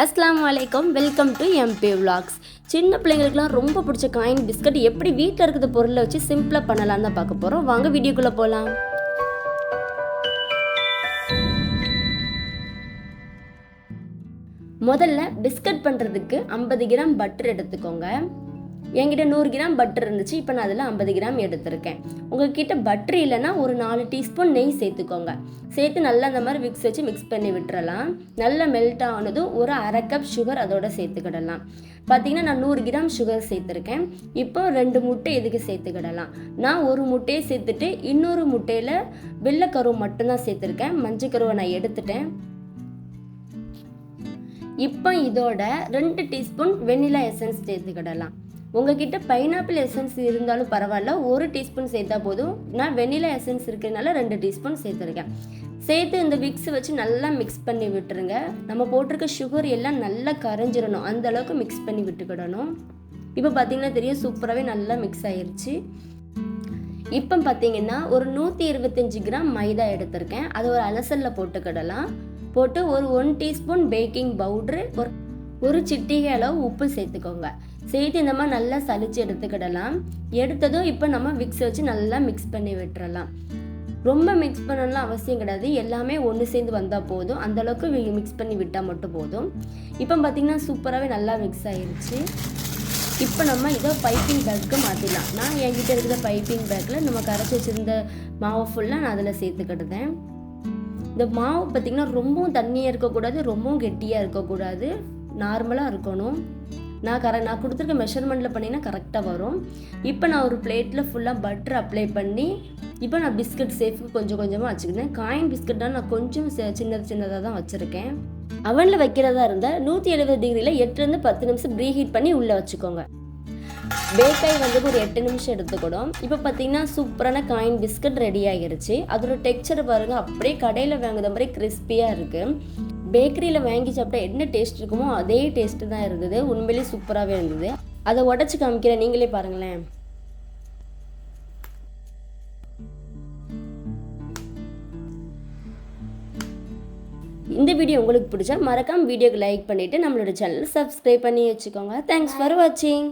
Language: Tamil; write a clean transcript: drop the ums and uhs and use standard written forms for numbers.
அஸ்ஸலாமு அலைக்கும், வெல்கம் டு எம்பி விலாக்ஸ். சின்ன பிள்ளைங்களுக்குலாம் ரொம்ப பிடிச்ச காயின் பிஸ்கட் எப்படி வீட்டில் இருக்கிற பொருளை வச்சு சிம்பிளாக பண்ணலாம் தான் பார்க்க போகிறோம். வாங்க வீடியோக்குள்ளே போகலாம். முதல்ல பிஸ்கட் பண்ணுறதுக்கு 50 கிராம் பட்டர் எடுத்துக்கோங்க. என்கிட்ட 100 கிராம் பட்டர் இருந்துச்சு, இப்போ நான் அதில் 50 கிராம் எடுத்திருக்கேன். உங்கள்கிட்ட பட்டர் இல்லைன்னா ஒரு 4 டீஸ்பூன் நெய் சேர்த்துக்கோங்க. சேர்த்து நல்லா அந்த மாதிரி விக்ஸ் வச்சு மிக்ஸ் பண்ணி விட்டுறலாம். நல்லா மெல்ட் ஆனதும் ஒரு அரை கப் சுகர் அதோட சேர்த்துக்கிடலாம். பார்த்தீங்கன்னா நான் 100 கிராம் சுகர் சேர்த்துருக்கேன். இப்போ 2 முட்டை இதுக்கு சேர்த்துக்கிடலாம். நான் ஒரு முட்டையை சேர்த்துட்டு இன்னொரு முட்டையில் வெள்ளைக்கருவை மட்டும்தான் சேர்த்துருக்கேன். மஞ்சள் கருவை நான் எடுத்துட்டேன். இப்போ இதோட 2 டீஸ்பூன் வெண்ணிலா எசன்ஸ் சேர்த்துக்கிடலாம். உங்ககிட்ட பைனாப்பிள் எசன்ஸ் இருந்தாலும் பரவாயில்ல, 1 டீஸ்பூன் சேர்த்தா போதும். நான் வெண்ணிலா எசன்ஸ் இருக்கிறதுனால 2 டீஸ்பூன் சேர்த்துருக்கேன். சேர்த்து இந்த விக்ஸ் வச்சு நல்லா மிக்ஸ் பண்ணி விட்டுருங்க. நம்ம போட்டிருக்க சுகர் எல்லாம் நல்லா கரைஞ்சிடணும், அந்த அளவுக்கு மிக்ஸ் பண்ணி விட்டுக்கிடணும். இப்போ பார்த்தீங்கன்னா தெரியும், சூப்பராகவே நல்லா மிக்ஸ் ஆயிடுச்சு. இப்போ பார்த்தீங்கன்னா ஒரு 125 கிராம் மைதா எடுத்திருக்கேன். அது ஒரு அலசலில் போட்டுக்கிடலாம். போட்டு ஒரு 1 டீஸ்பூன் பேக்கிங் பவுட்ரு, ஒரு சிட்டிகை அளவு உப்பு சேர்த்துக்கோங்க. சேர்த்து இந்த மாதிரி நல்லா சலிச்சு எடுத்துக்கிடலாம். எடுத்ததும் இப்போ நம்ம விக்ஸ் வச்சு நல்லா மிக்ஸ் பண்ணி விட்டுறலாம். ரொம்ப மிக்ஸ் பண்ணலாம் அவசியம் கிடையாது, எல்லாமே ஒன்று சேர்ந்து வந்தால் போதும். அந்தளவுக்கு மிக்ஸ் பண்ணி விட்டால் மட்டும் போதும். இப்போ பார்த்திங்கன்னா சூப்பராகவே நல்லா மிக்ஸ் ஆகிடுச்சு. இப்போ நம்ம இதை பைப்பிங் பேக்கு மாற்றிடலாம். நான் என்கிட்ட இருக்கிற பைப்பிங் பேக்கில் நம்ம கரைச்சி வச்சுருந்த மாவு ஃபுல்லாக நான் அதில் சேர்த்துக்கிட்டேன். இந்த மாவு பார்த்திங்கன்னா ரொம்பவும் தண்ணியாக இருக்கக்கூடாது, ரொம்பவும் கெட்டியாக இருக்கக்கூடாது, நார்மலாக இருக்கணும். நான் கொடுத்துருக்க மெஷர்மெண்ட்டில் பண்ணிங்கன்னா கரெக்டாக வரும். இப்போ நான் ஒரு பிளேட்டில் ஃபுல்லாக பட்டர் அப்ளை பண்ணி இப்போ நான் பிஸ்கட் சேஃப்க்கு கொஞ்சம் கொஞ்சமாக வச்சுக்கிட்டேன். காயின் பிஸ்கட்டாக நான் கொஞ்சம் சின்னதாக தான் வச்சுருக்கேன். அவனில் வைக்கிறதா இருந்தால் 170 டிகிரியில் 8லேருந்து 10 நிமிஷம் ப்ரீ ஹீட் பண்ணி உள்ளே வச்சுக்கோங்க. பேக்காய் வந்து ஒரு 8 நிமிஷம் எடுத்துக்கிடும். இப்போ பார்த்தீங்கன்னா சூப்பரான காயின் பிஸ்கட் ரெடி ஆகிருச்சு. அதோட டெக்ஸ்சர் பாருங்கள், அப்படியே கடையில் வாங்குற மாதிரி கிறிஸ்பியாக இருக்குது. பேக்கரியில் வாங்கி சாப்பிட்டா என்ன டேஸ்ட் இருக்குமோ அதே டேஸ்ட்டு தான் இருந்தது. உண்மையிலேயே சூப்பராகவே இருந்தது. அதை உடச்சி காமிக்கிறேன், நீங்களே பாருங்களேன். இந்த வீடியோ உங்களுக்கு பிடிச்சா மறக்காம வீடியோக்கு லைக் பண்ணிவிட்டு நம்மளோட சேனலை சப்ஸ்கிரைப் பண்ணி வச்சுக்கோங்க. தேங்க்ஸ் ஃபார் வாட்சிங்.